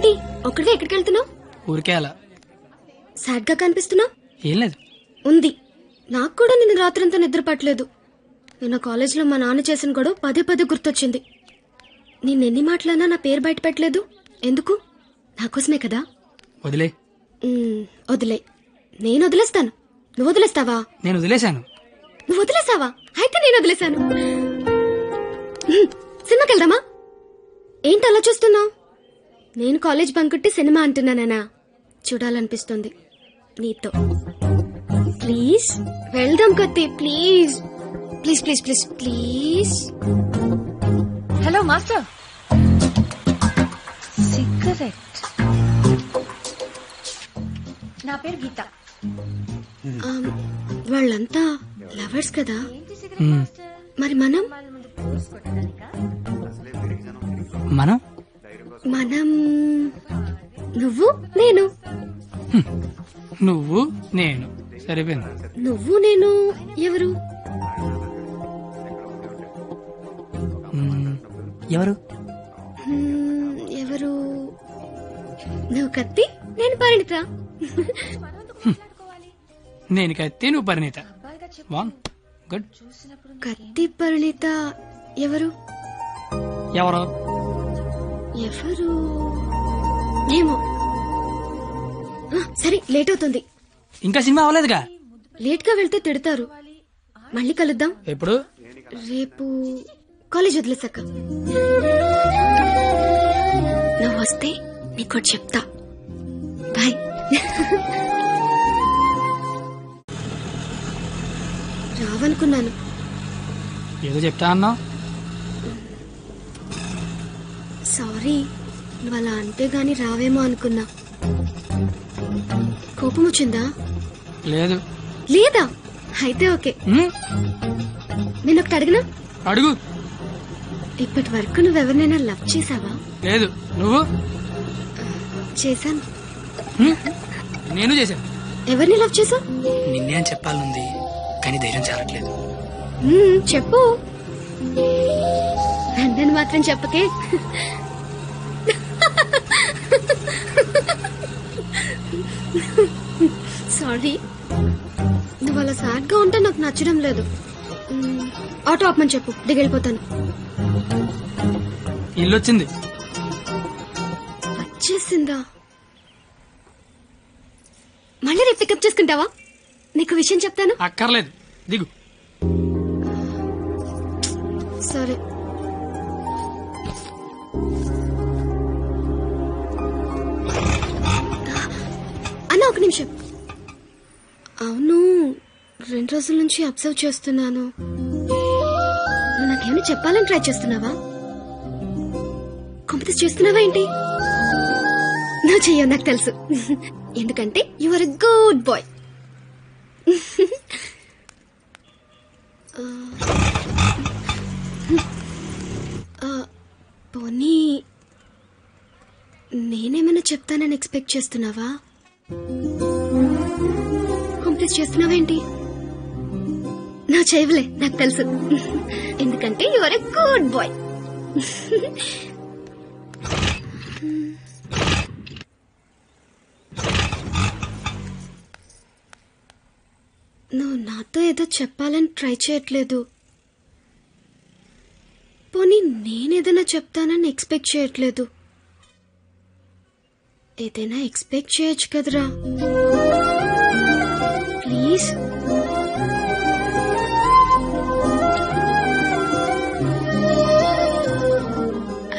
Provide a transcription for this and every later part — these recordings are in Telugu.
ఏంటి ఒక్కడే ఎక్కడికి వెళ్తున్నావు? ఊరికే అలా. సాడ్ గా కనిపిస్తున్నావు. ఏం లేదు. ఉంది. నాకు కూడా నిన్న రాత్రంతా నిద్ర పట్టలేదు. నిన్న కాలేజీలో మా నాన్న చేసిన గొడవ పదే పదే గుర్తొచ్చింది. నిన్నెన్ని మాటలన్నా నా పేరు బయట పెట్టలేదు. ఎందుకు? నాకోసమే కదా. వదిలే. వదిలే. నేను వదిలేస్తాను. నువ్వు వదిలేస్తావా? నేను వదిలేశాను. నువ్వు వదిలేసావా? అయితే నేను వదిలేశాను. సినిమాకి వెళ్దామా? ఏంటి అలా చూస్తున్నావు? నేను కాలేజ్ బంకుట్టి సినిమా అంటున్నానా? చూడాలనిపిస్తుంది నీతో. ప్లీజ్ వెళ్దాం కత్తి. Please please please please please. Hello master. Cigarette. నా పేరు గీత. వాళ్ళంతా లవర్స్ కదా. మరి మనం మనం మనం నువ్వు నేను. నువ్వు నేను సరిపోయింది. నువ్వు నేను ఎవరు? ఎవరు? ఎవరు? నువ్వు కత్తి, నేను పరిణిత. నేను కత్తి, నువ్వు పరిణిత. గుడ్. కత్తి పరిణిత ఎవరు? ఎవరు? ఎవరు ఏమో. సరే, లేట్ అవుతుంది. ఇంకా సినిమా అవ్వలేదుగా. లేట్ గా వెళ్తే తిడతారు. మళ్ళీ కలుద్దాం. ఎప్పుడు? రేపు కాలేజ్ వదిలేసాక. నువ్వు వస్తే నీకు చెప్తా. బాయ్. రావనుకున్నాను. ఏదో చెప్తా అన్నావు. సారీ, నువ్వు అలా అంటే గాని రావేమో అనుకున్నా. కోపం వచ్చిందా? లేదు. లేదా? అయితే ఓకే. నేను ఒకటి అడిగినా? అడుగు. ఇప్పటి వరకు నువ్వెవరినైనా లవ్ చేసావా? లేదు. నువ్వు? చేశాను. నేను చేశాను. ఎవరిని లవ్ చేసావు? నిన్నే అని చెప్పాలనుంది, కానీ ధైర్యం చాలట్లేదు. చెప్పు. నన్ను మాత్రం చెప్పకే. సారీ. నువ్వు అలా సాడ్ గా ఉంటే నాకు నచ్చడం లేదు. ఆటో ఆపమని చెప్పు, దిగెళ్ళిపోతాను. ఇల్లు వచ్చింది. వచ్చేసిందా? మళ్ళీ రేపు పికప్ చేసుకుంటావా? నీకు విషయం చెప్తాను. అక్కర్లేదు, దిగు. సరే. అన్న, ఒక నిమిషం. అవును, 2 రోజుల నుంచి అబ్జర్వ్ చేస్తున్నాను. నువ్వు నాకేమైనా చెప్పాలని ట్రై చేస్తున్నావా? కాంపిటీస్ చేస్తున్నావా ఏంటి? నువ్వు చెయ్యవు, నాకు తెలుసు. ఎందుకంటే you are a good boy. పోనీ నేనేమైనా చెప్తానని ఎక్స్పెక్ట్ చేస్తున్నావా? కాంప్లీట్ చేస్తున్నావేంటి? నా చేయవులే, నాకు తెలుసు. ఎందుకంటే you are a good boy. నువ్వు నాతో ఏదో చెప్పాలని ట్రై చేయట్లేదు. పోనీ నేనేదైనా చెప్తానని ఎక్స్పెక్ట్ చేయట్లేదు. ఏదైనా ఎక్స్పెక్ట్ చేయొచ్చు కదరా. ప్లీజ్.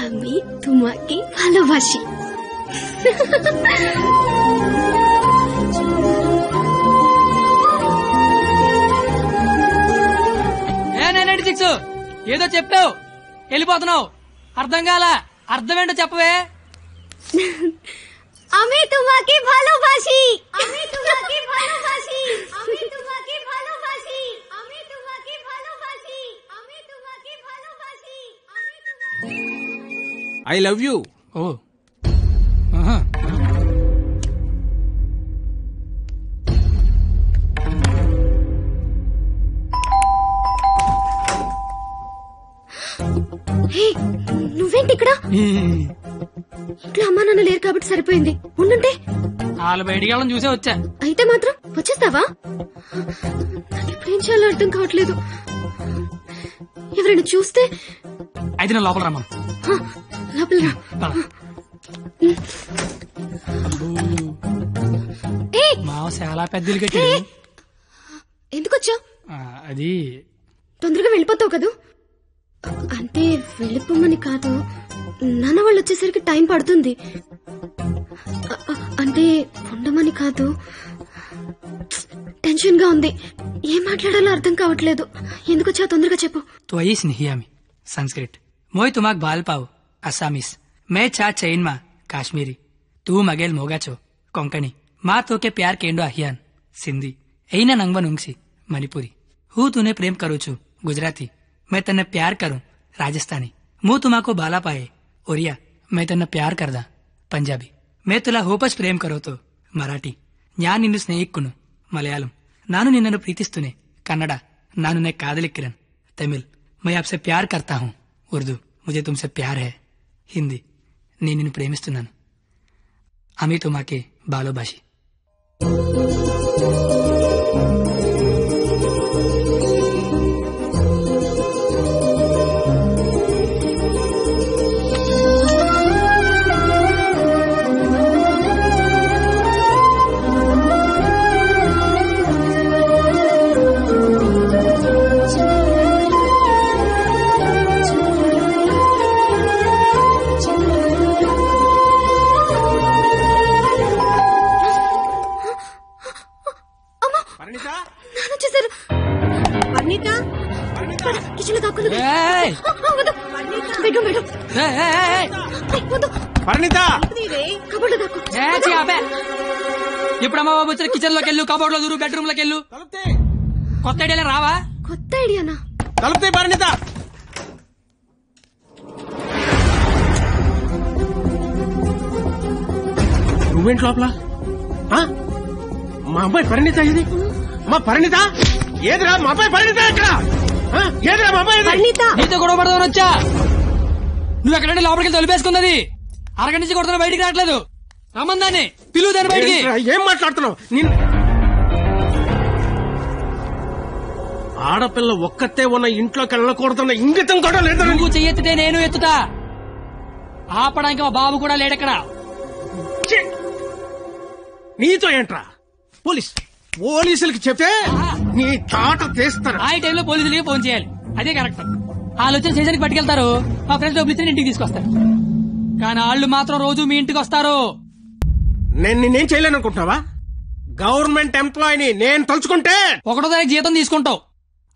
আমি তোমাকে ভালোবাসি. ఏదో చెప్పావు, వెళ్ళిపోతున్నావు. అర్థం కాలా? అర్థమేంటో చెప్పవే. আমি তোমাকে ভালোবাসি. আমি তোমাকে ভালোবাসি. আমি তোমাকে ভালোবাসি. আমি তোমাকে ভালোবাসি. আমি তোমাকে ভালোবাসি. আমি তোমাকে I love you. ఓ. హే, నువ్వేంటి ఇక్కడ? ఇంట్లో అమ్మా నాన్న లేరు కాబట్టి సరిపోయింది. ఉండుంటే వాళ్ళు బయటికి వెళ్ళడం చూసే వచ్చా. అయితే మాత్రం వచ్చేస్తావా? నాకు ఇప్పుడేం చేయాలో అర్థం కావట్లేదు. ఎవరైనా చూస్తే? అయితే నేను లోపల రమ్మను. లోపల రా. మావ చాలా పెద్దలు కట్టాడు. ఎందుకొచ్చావు? అది తొందరగా వెళ్ళిపోతావు కదూ? అంటే వెళ్ళిపోమని కాదు, నాన్న వాళ్ళు వచ్చేసరికి టైం పడుతుంది. అంటే ఉండమని కాదు, టెన్షన్ గా ఉంది. ఏం మాట్లాడాలో అర్థం కావట్లేదు. ఎందుకొచ్చావు తొందరగా చెప్పు. तो आई स्नेहियामी संस्कृत मोय तुमाक बाल पाव असामीस मैं चा चैन मा काश्मीरी तू मगेल मोगाचो कोंकणी माँ तो के प्यार केंडो अहियान सिंधी ऐना नंगवन उंगसी मणिपुरी हूँ तूने प्रेम करू छू गुजराती मैं तन्ने प्यार करूं राजस्थानी मुँह तुमाको बाला पाए ओरिया मैं तन्ने प्यार करदा पंजाबी मैं तुला होपस प्रेम करो तो मराठी न्यान निन्नु स्नेहिक्कुनु मलयालम नानु निन्ननु प्रीतिस्तुने कन्नड नानु ने कादलिक्किरन तमिल मैं आपसे प्यार करता हूँ उर्दू मुझे तुमसे प्यार है हिंदी నేను నిన్ను ప్రేమిస్తున్నాను అమీ తుమాకే బాలోబాషి ఇప్పుడు అమ్మ బాబు వచ్చి కిచెన్ లోకి వెళ్ళు, కబోర్డ్ లో దూరు, బెడ్రూమ్ లోకి వెళ్ళు. కొత్త ఐడియా రావా? కొత్త ఐడియానా? తలుపుతే పరిణిత. నువ్వేంటి లోపల? మా అమ్మాయి పరిణిత ఇది? మా పరిణిత ఏదిరా? మా అమ్మాయి పరిణిత ఎక్కడ? ఏదిరా మా అమ్మాయి పరిణిత? నీతో గొడవ పడదామని వచ్చా. నువ్వు ఎక్కడంటే లోపలికి తలుపేసుకున్నది. అరగంట నుంచి కొడుతున్నా, బయటికి రావట్లేదు. రమ్మందాన్ని పిలువు, దాన్ని బయటికి. ఏం మాట్లాడుతున్నావు? ఆడపిల్ల ఒక్కతే ఉన్న ఇంట్లోకి వెళ్ళకూడదన్న ఇంగితం కూడా లేదు. నువ్వు చెయ్యెత్తితే నేను ఎత్తుతా. ఆపడానికి మా బాబు కూడా లేడెక్కడ. నీతో ఏంట్రా? పోలీసులకి చెప్తే నీ తాట తీస్తారు. ఆ టైంలో పోలీసులకి ఫోన్ చేయాలి, అదే కరెక్ట్. వాళ్ళు వచ్చి స్టేషన్కి పట్టుకెళ్తారు, మా ఫ్రెండ్స్ డబ్బులు ఇస్తే ఇంటికి తీసుకొస్తారు. కానీ వాళ్ళు మాత్రం రోజు మీ ఇంటికి వస్తారు. నేను నిన్నేం చేయలేను అనుకుంటున్నావా? గవర్నమెంట్ ఎంప్లాయీని నేను తలుచుకుంటే 1వ తారీఖు జీతం తీసుకుంటావు,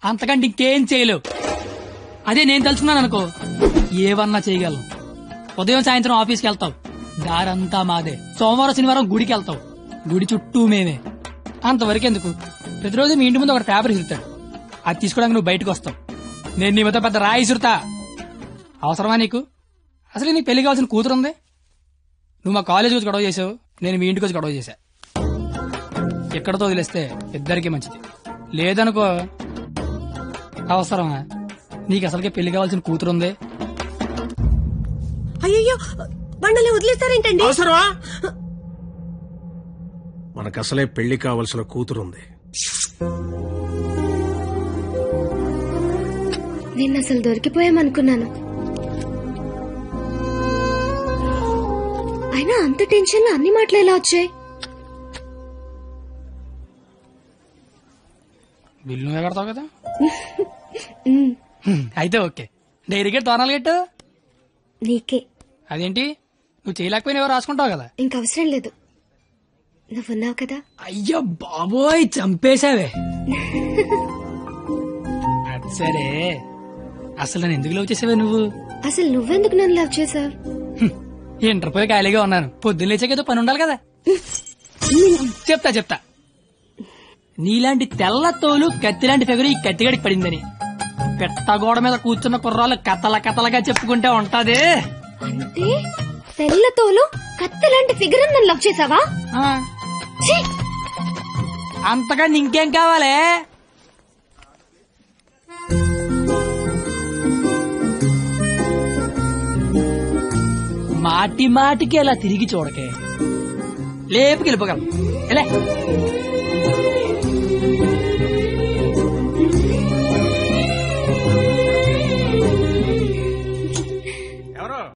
అంతకంటే ఇంకేం చేయలేవు. అదే నేను తలుచుకున్నాను అనుకో, ఏవన్నా చేయగలను. ఉదయం సాయంత్రం ఆఫీస్కి వెళ్తావు, దారంతా మాదే. సోమవారం శనివారం గుడికి వెళ్తావు, గుడి చుట్టూ మేమే. అంతవరకు ఎందుకు, ప్రతిరోజు మీ ఇంటి ముందు ఒక పేపర్ ఇసురుతాడు, అది తీసుకోవడానికి నువ్వు బయటకు వస్తావు. నేను నీ మీద పెద్ద రాయి ఇసురుతా. అవసరమా నీకు? అసలు నీకు పెళ్లి కావాల్సిన కూతురుంది. నువ్వు మా కాలేజ్ వచ్చి గొడవ చేసావు, నేను మీ ఇంటికి వచ్చి గొడవ చేశా. ఎక్కడతో వదిలేస్తే ఇద్దరికీ మంచిది. లేదనుకో, అవసరమా? నీకు అసలుకే పెళ్లి కావాల్సిన కూతురుంది. అయ్యో బండలే వదిలేస్తారేంటండి? అవసరమా? మనకు అసలే పెళ్లి కావాల్సిన కూతురుంది. నేను అసలు దొరికిపోయామనుకున్నాను. అయినా అంత టెన్షన్ లో అన్ని మాటలు ఎలా వచ్చాయి? బిల్లు నువ్వే కడతావు కదా. అయితే ఓకే. డైరీ గెట్ తోనాలు గెట్టు నీకే. అదేంటి, నువ్వు చేయలేకపోయినా ఎవరు రాసుకుంటావు కదా. ఇంకవసరం లేదు, నువ్వున్నావు కదా. అయ్యో బాబోయ్, చంపేశావే. అది సరే, అసలు నన్ను ఎందుకు లవ్ చేసావే నువ్వు? అసలు నువ్వెందుకు నన్ను లవ్ చేసావు? ఇంటర్ పోయి ఖాళీగా ఉన్నాను, పొద్దున్న లేచాకేదో పని ఉండాలి కదా. చెప్తా. నీలాంటి తెల్ల తోలు కత్తిలాంటి ఫిగర్ ఈ కత్తిగడికి పడిందని పెట్టగోడ మీద కూర్చున్న కుర్రాలు కథలగా చెప్పుకుంటే ఉంటది. అంటే తెల్లతోలు కత్తిలాంటి ఫిగర్ నన్ను లవ్ చేసావా? అంతగా ఇంకేం కావాలే? మాటి మాటికి అలా తిరిగి చూడకే లేపుకి వెళ్ళిపోగలం ఎలా